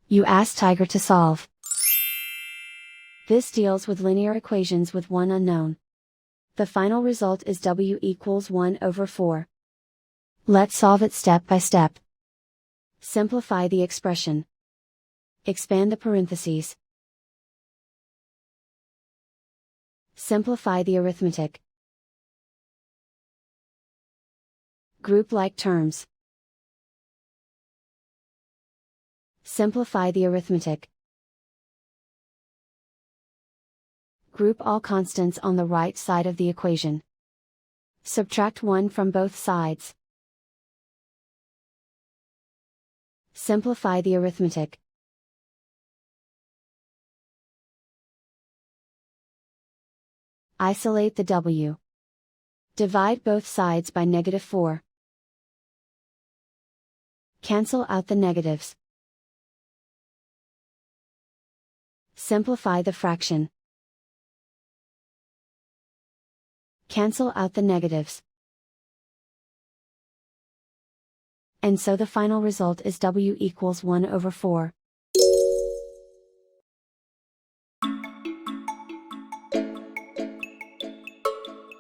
You ask Tiger to solve. This deals with linear equations with one unknown. The final result is w equals 1/4. Let's solve it step by step. Simplify the expression. Expand the parentheses. Simplify the arithmetic. Group like terms. Simplify the arithmetic. Group all constants on the right side of the equation. Subtract 1 from both sides. Simplify the arithmetic. Isolate the w. Divide both sides by -4. Cancel out the negatives. Simplify the fraction. Cancel out the negatives. And so the final result is w equals 1/4.